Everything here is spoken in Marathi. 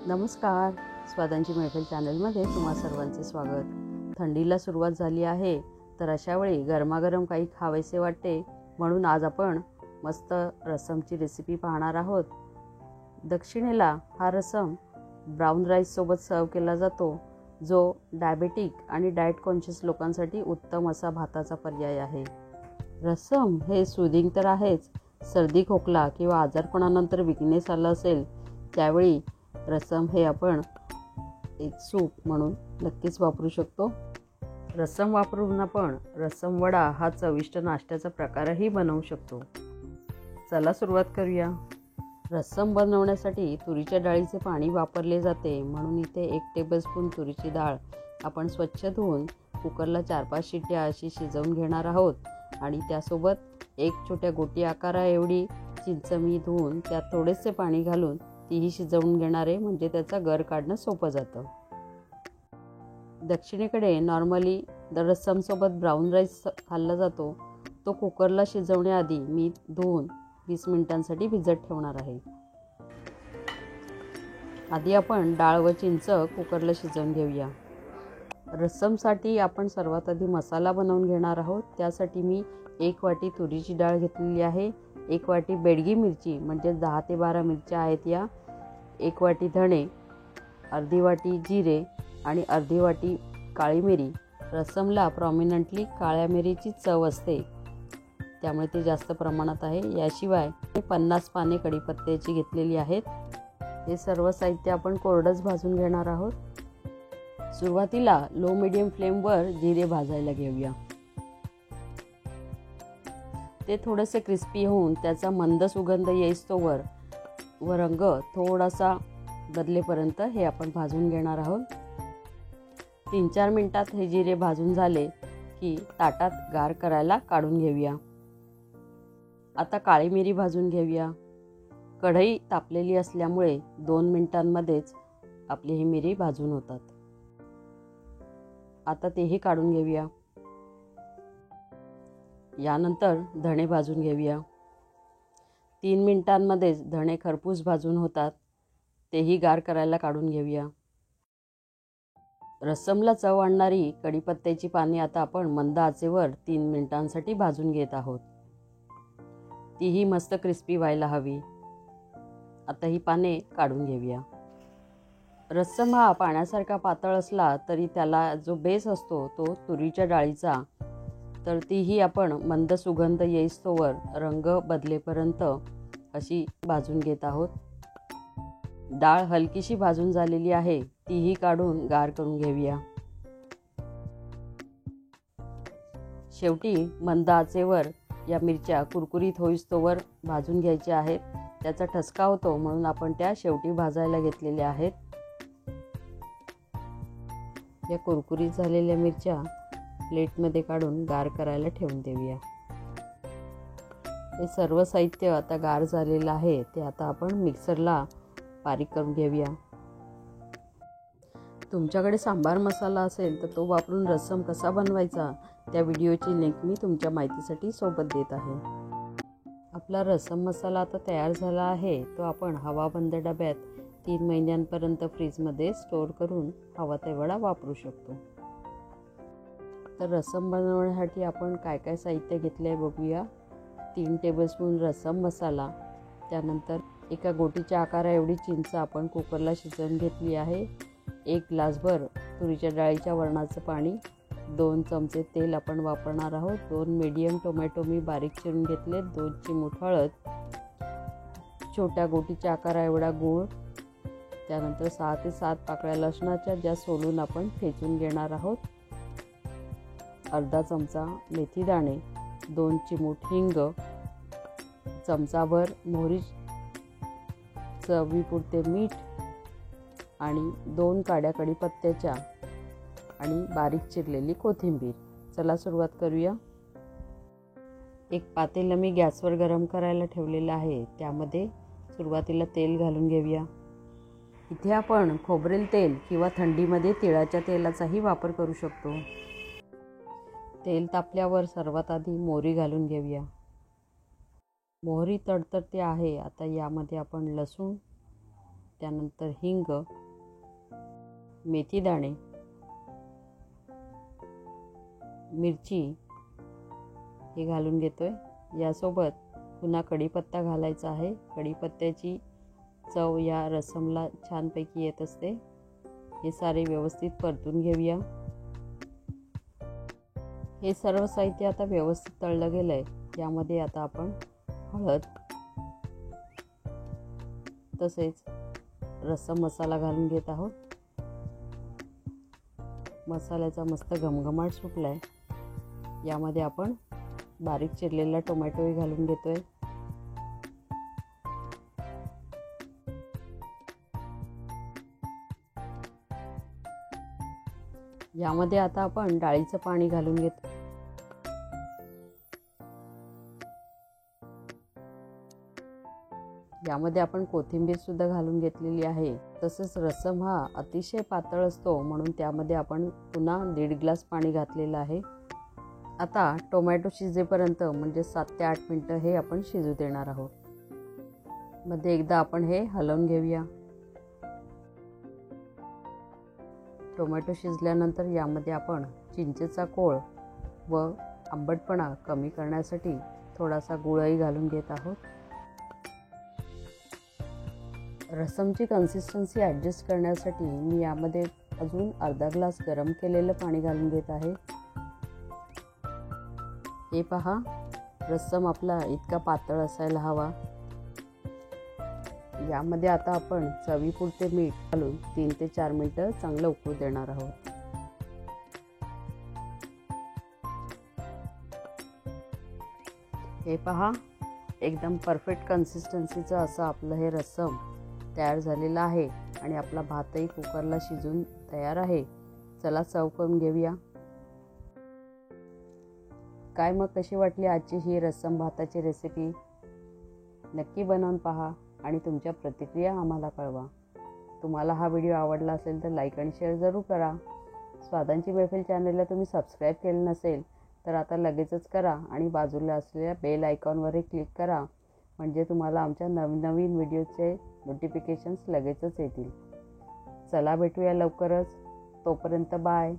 नमस्कार, स्वादांची मैफिल चॅनलमध्ये तुम्हा सर्वांचे स्वागत। थंडीला सुरुवात झाली आहे, तर अशा वेळी गरमागरम काही खावेसे वाटते, म्हणून आज आपण मस्त रसमची रेसिपी पाहणार आहोत। दक्षिणेला हा रसम ब्राऊन राईस सोबत सर्व केला जातो, जो डायबेटिक आणि डाएट कॉन्शियस लोकांसाठी उत्तम असा भाताचा पर्याय आहे। रसम हे सूदिंग तर आहेच, सर्दी खोकला किंवा आजारपणानंतर विकनेस आला असेल त्यावेळी रसम हे आपण एक सूप म्हणून नक्कीच वापरू शकतो। रसम वापरून आपण रसम वडा हा चविष्ट नाश्त्याचा प्रकारही बनवू शकतो। चला सुरुवात करूया। रसम बनवण्यासाठी तुरीच्या डाळीचे पाणी वापरले जाते, म्हणून इथे 1 टेबलस्पून तुरीची डाळ आपण स्वच्छ धुवून कुकरला 4-5 शिट्ट्या अशी शिजवून घेणार आहोत आणि त्यासोबत 1 छोट्या गोटी आकारा एवढी चिंच मी धुवून त्यात थोडेसे पाणी घालून तीही शिजवून घेणार आहे, म्हणजे त्याचा गर काढणं सोपं जातं। दक्षिणेकडे नॉर्मली रसमसोबत ब्राऊन राईस खाल्ला जातो, तो कुकरला शिजवण्याआधी मी धुवून 20 मिनिटांसाठी भिजत ठेवणार आहे। आधी आपण डाळ व चिंच कुकरला शिजवून घेऊया। रसमसाठी आपण सर्वात आधी मसाला बनवून घेणार आहोत। त्यासाठी मी 1 वाटी तुरीची डाळ घेतलेली आहे, 1 वाटी बेडगी मिरची म्हणजे 10 ते 12 मिरच्या आहेत या, 1 वाटी धणे, अर्धी वाटी जिरे आणि अर्धी वाटी काळी मिरी। रसमला प्रॉमिनंटली काळ्या मिरीची चव असते, त्यामुळे ते जास्त प्रमाणात आहे। याशिवाय 50 पाने कढीपत्त्याची घेतलेली आहेत। हे सर्व साहित्य आपण कोरडंच भाजून घेणार आहोत। सुरुवातीला लो मीडियम फ्लेमवर जिरे भाजायला घेऊया। ते थोडेसे क्रिस्पी होऊन त्याचा मंद सुगंध येईस्तोवर व रंग थोडासा बदलेपर्यंत हे आपण भाजून घेणार आहोत। 3-4 मिनिटात हे जिरे भाजून झाले की ताटात गार करायला काढून घेऊया। आता काळी मिरी भाजून घेऊया। कढई तापलेली असल्यामुळे 2 मिनिटांमध्येच आपली ही मिरी भाजून होतात। आता तेही काढून घेऊया। यानंतर धणे भाजून घेऊया। 3 मिनिटांमध्येच धणे खरपूस भाजून होतात, तेही गार करायला काढून घेऊया। रसमला चव आणणारी कढीपत्त्याची पाने आता आपण मंद आचेवर 3 मिनिटांसाठी भाजून घेत आहोत। तीही मस्त क्रिस्पी व्हायला हवी। आता ही पाने काढून घेऊया। रसम हा पाण्यासारखा पातळ असला तरी त्याला जो बेस असतो तो तुरीच्या डाळीचा, तर तीही आपण मंद सुगंध येईस्तोवर रंग बदलेपर्यंत अशी भाजून घेत आहोत। डाळ हलकीशी भाजून झालेली आहे, तीही काढून गार करून घेऊया। शेवटी मंद आचेवर या मिरच्या कुरकुरीत होईस्तोवर भाजून घ्यायच्या आहेत। त्याचा ठसका होतो म्हणून आपण त्या शेवटी भाजायला घेतलेल्या आहेत। या कुरकुरीत झालेल्या मिरच्या प्लेटमध्ये काढून गार करायला ठेवून देऊया। हे सर्व साहित्य आता गार झालेलं आहे, ते आता आपण मिक्सरला बारीक करून घेऊया। तुमच्याकडे सांबार मसाला असेल तर तो वापरून रसम कसा बनवायचा त्या व्हिडिओची लिंक मी तुमच्या माहितीसाठी सोबत देत आहे। आपला रसम मसाला आता तयार झाला आहे, तो आपण हवाबंद डब्यात 3 महिन्यांपर्यंत फ्रीजमध्ये स्टोअर करून हवा तेवढा वापरू शकतो। तर रसम बनवण्यासाठी आपण काय काय साहित्य घेतले आहे बघूया। 3 टेबलस्पून रसम मसाला, त्यानंतर 1 गोटीच्या आकारा एवढी चिंच आपण कुकरला शिजवून घेतली आहे, 1 ग्लासभर तुरीच्या डाळीच्या वरणाचं पाणी, 2 चमचे तेल आपण वापरणार आहोत, 2 मीडियम टोमॅटो मी बारीक चिरून घेतले, 2 चिमूट हळद, छोट्या गोटीच्या आकारा एवढा गूळ, त्यानंतर 6 ते 7 पाकळ्या लसणाच्या ज्या सोलून आपण ठेचून घेणार आहोत, अर्धा चमचा मेथी दाणे, 2 चिमूट हिंग, चमचाभर मोहरी, चवीपुरते मीठ आणि 2 काड्या कढीपत्त्याच्या आणि बारीक चिरलेली कोथिंबीर। चला सुरुवात करूया। एक पातेलं मी गॅसवर गरम करायला ठेवलेलं आहे, त्यामध्ये सुरुवातीला तेल घालून घेऊया। इथे आपण खोबरेल तेल किंवा थंडीमध्ये तिळाच्या तेलाचाही वापर करू शकतो। तेल तापल्यावर सर्वात आधी मोहरी घालून घेऊया। मोहरी तडतडते आहे, आता यामध्ये आपण लसूण, त्यानंतर हिंग, मेथी दाणे, मिरची हे घालून घेतोय. यासोबत पुन्हा कढीपत्ता घालायचा आहे. कढीपत्त्याची चव या रसमला छानपैकी येत असते. हे सारे व्यवस्थित परतून घेऊया. हे सर्व साहित्य आता व्यवस्थित तळलं गेलं आहे. यामध्ये आता आपण हळद तसेच रस्सम मसाला घालून घेत आहोत. मसाल्याचा मस्त घमघमाट सुटला आहे. यामध्ये आपण बारीक चिरलेला टोमॅटोही घालून घेतोय. यामध्ये आता आपण डाळीचं पाणी घालून घेतो. यामध्ये आपण कोथिंबीर सुद्धा घालून घेतलेली आहे. तसेच रस्सम हा अतिशय पातळ असतो म्हणून त्यामध्ये आपण पुन्हा 1.5 ग्लास पाणी घातलेलं आहे. आता टोमॅटो शिजेपर्यंत म्हणजे 7 ते 8 मिनिटं हे आपण शिजू देणार आहोत. मध्ये एकदा आपण हे हलवून घेऊया. टोमॅटो शिजल्यानंतर यामध्ये आपण चिंचेचा कोळ व आंबटपणा कमी करण्यासाठी थोडासा गुळही घालून घेत आहोत. रसमची कन्सिस्टन्सी ॲडजस्ट करण्यासाठी मी यामध्ये अजून अर्धा ग्लास गरम केलेलं पाणी घालून घेत आहे. हे पहा, रस्सम आपला इतका पातळ असायला हवा. यामध्ये आता आपण चवीपुरते मीठ घालून 3 ते 4 मिनिटं चांगलं उकळू देणार आहोत. हे पहा, एकदम परफेक्ट कन्सिस्टन्सीचं असं आपलं हे रस्सम तयार झालेलं आहे आणि आपला भातही कुकरला शिजून तयार आहे. चला सर्व करून घेऊया. काय मग कशी वाटली आजची ही रस्सम भाताची रेसिपी? नक्की बनवून पहा आणि तुमच्या प्रतिक्रिया आम्हाला कळवा. तुम्हाला हा व्हिडिओ आवडला असेल तर लाईक आणि शेअर जरूर करा. स्वादांची मैफिल चॅनलला तुम्ही सबस्क्राईब केलं नसेल तर आता लगेचच करा आणि बाजूला असलेल्या बेल आयकॉनवरही क्लिक करा, म्हणजे तुम्हाला आमच्या नवीन व्हिडिओचे नोटिफिकेशन्स लगेचच येतील. चला भेटूया लवकरच. तोपर्यंत बाय.